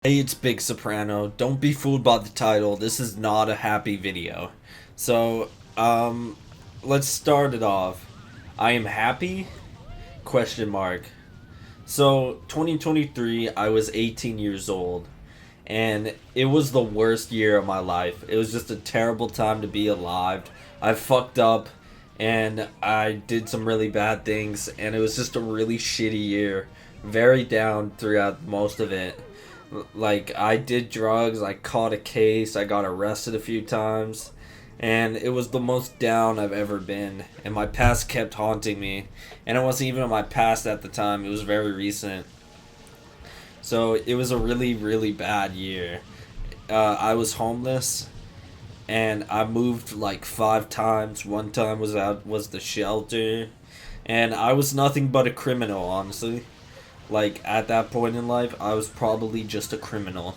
Hey, it's Big Soprano. Don't be fooled by the title. This is not a happy video. So, let's start it off. I am happy? Question mark. So, 2023, I was 18 years old, and it was the worst year of my life. It was just a terrible time to be alive. I fucked up, and I did some really bad things, and it was just a really shitty year. Very down throughout most of it. Like, I did drugs, I caught a case, I got arrested a few times, and it was the most down I've ever been. And my past kept haunting me, and it wasn't even my past at the time, it was very recent. So it was a really, really bad year. I was homeless, and I moved like 5 times. One time was the shelter, and I was nothing but a criminal, honestly. Like, at that point in life, I was probably just a criminal.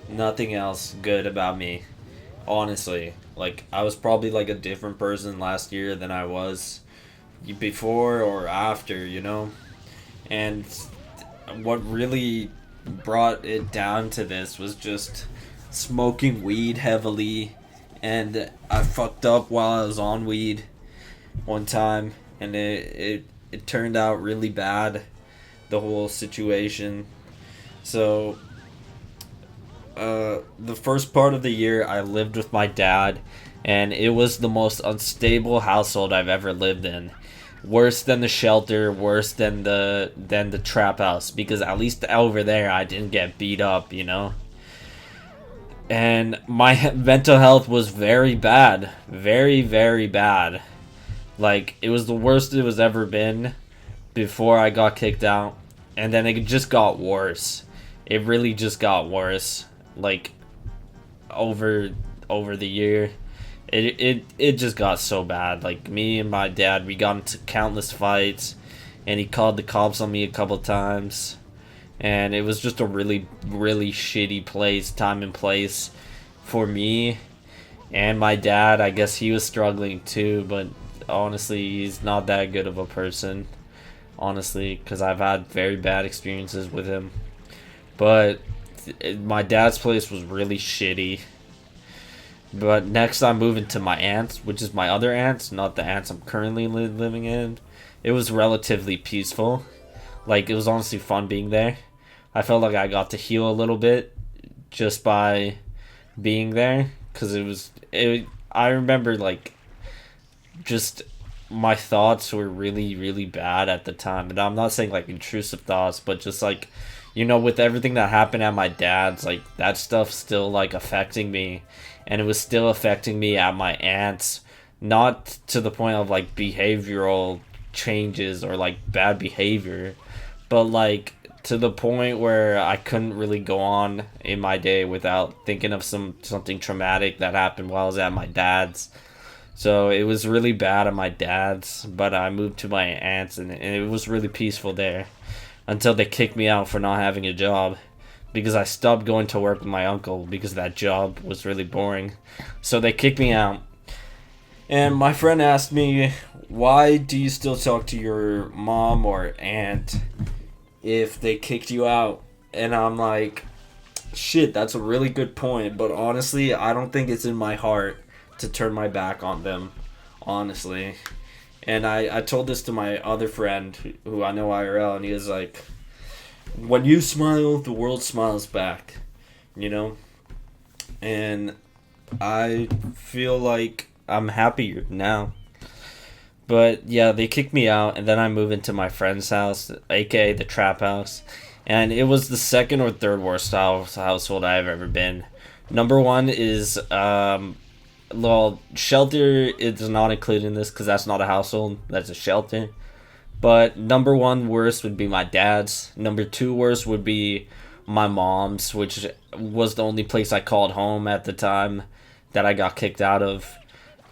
Nothing else good about me. Honestly. Like, I was probably like a different person last year than I was before or after, you know? And what really brought it down to this was just smoking weed heavily. And I fucked up while I was on weed one time. And it turned out really bad, the whole situation. So, the first part of the year, I lived with my dad, and it was the most unstable household I've ever lived in. Worse than the shelter, worse than the trap house, because at least over there I didn't get beat up, you know. And my mental health was very bad, very, very bad. Like, it was the worst it was ever been before I got kicked out, and then it just got worse. It really just got worse. Like, over the year, it just got so bad. Like, me and my dad, we got into countless fights, and he called the cops on me a couple times, and it was just a really, really shitty time and place for me and my dad. I guess he was struggling too, but honestly, he's not that good of a person, honestly, because I've had very bad experiences with him. But my dad's place was really shitty. But next, I'm moving to my aunt's, which is my other aunt's, not the aunt's I'm currently living in. It was relatively peaceful. Like, it was honestly fun being there. I felt like I got to heal a little bit just by being there, because I remember, like, just my thoughts were really, really bad at the time. And I'm not saying like intrusive thoughts, but just like, you know, with everything that happened at my dad's, like, that stuff still like affecting me. And it was still affecting me at my aunt's, not to the point of like behavioral changes or like bad behavior, but like to the point where I couldn't really go on in my day without thinking of something traumatic that happened while I was at my dad's. So it was really bad at my dad's, but I moved to my aunt's, and it was really peaceful there until they kicked me out for not having a job, because I stopped going to work with my uncle because that job was really boring. So they kicked me out. And my friend asked me, why do you still talk to your mom or aunt if they kicked you out? And I'm like, shit, that's a really good point, but honestly, I don't think it's in my heart to turn my back on them, honestly. And I told this to my other friend who I know IRL, and he was like, when you smile, the world smiles back, you know? And I feel like I'm happier now. But yeah, they kicked me out, and then I moved into my friend's house, aka the trap house. And it was the second or third worst household I've ever been. Number one is, well, shelter is not included in this because that's not a household, that's a shelter. But number one worst would be my dad's. Number two worst would be my mom's, which was the only place I called home at the time that I got kicked out of.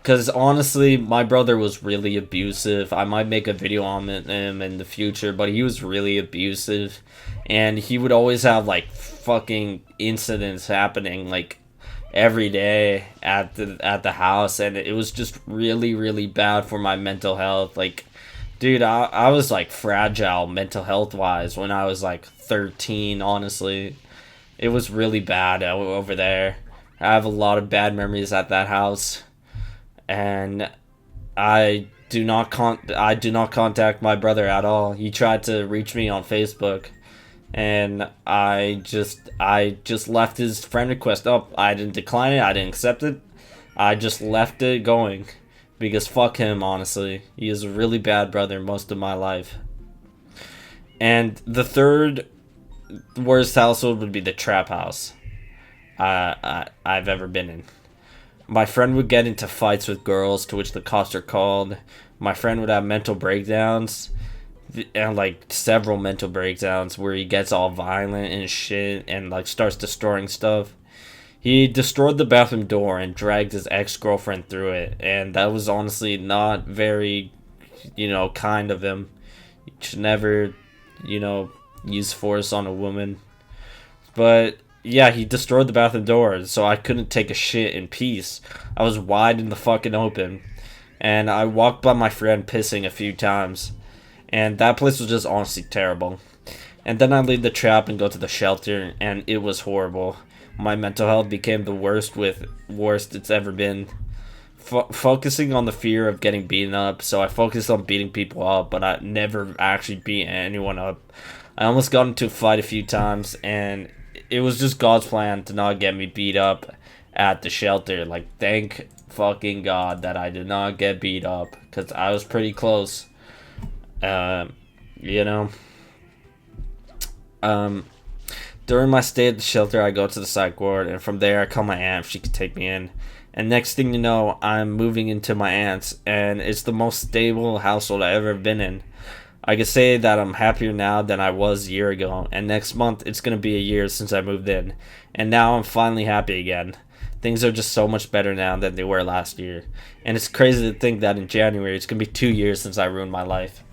Because honestly, my brother was really abusive. I might make a video on him in the future, but he was really abusive. And he would always have like fucking incidents happening like every day at the house, and it was just really, really bad for my mental health. Like, dude, I was like fragile mental health wise when I was like 13, honestly. It was really bad over there. I have a lot of bad memories at that house, and I do not contact my brother at all. He tried to reach me on Facebook, and I just left his friend request up. I didn't decline it. I didn't accept it. I just left it going because fuck him, honestly. He is a really bad brother most of my life. And the third worst household would be the trap house I've ever been in. My friend would get into fights with girls, to which the cops are called. My friend would have mental breakdowns, and like several mental breakdowns where he gets all violent and shit and like starts destroying stuff. He destroyed the bathroom door and dragged his ex-girlfriend through it, and that was honestly not very, kind of him. You should never, use force on a woman. But yeah, he destroyed the bathroom door, so I couldn't take a shit in peace. I was wide in the fucking open, and I walked by my friend pissing a few times, and that place was just honestly terrible. And then I leave the trap and go to the shelter, and it was horrible. My mental health became the worst it's ever been. Focusing on the fear of getting beaten up, so I focused on beating people up, but I never actually beat anyone up. I almost got into a fight a few times, and it was just God's plan to not get me beat up at the shelter. Like, thank fucking God that I did not get beat up, because I was pretty close. You know. During my stay at the shelter, I go to the psych ward, and from there I call my aunt if she could take me in. And next thing you know, I'm moving into my aunt's, and it's the most stable household I've ever been in. I can say that I'm happier now than I was a year ago, and next month it's going to be a year since I moved in. And now I'm finally happy again. Things are just so much better now than they were last year. And it's crazy to think that in January it's going to be 2 years since I ruined my life.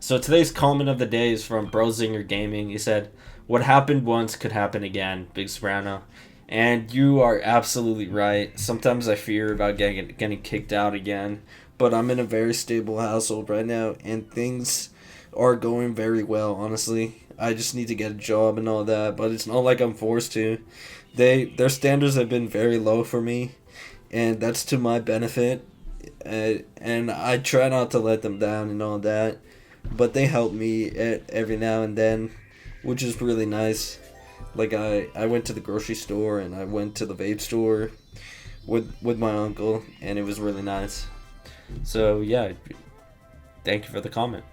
So today's comment of the day is from Brozinger Gaming. He said, "What happened once could happen again, Big Soprano." And you are absolutely right. Sometimes I fear about getting kicked out again. But I'm in a very stable household right now, and things are going very well, honestly. I just need to get a job and all that, but it's not like I'm forced to. Their standards have been very low for me, and that's to my benefit. And I try not to let them down and all that, but they help me every now and then, which is really nice. Like, I went to the grocery store and I went to the vape store with my uncle, and it was really nice. So yeah, thank you for the comment.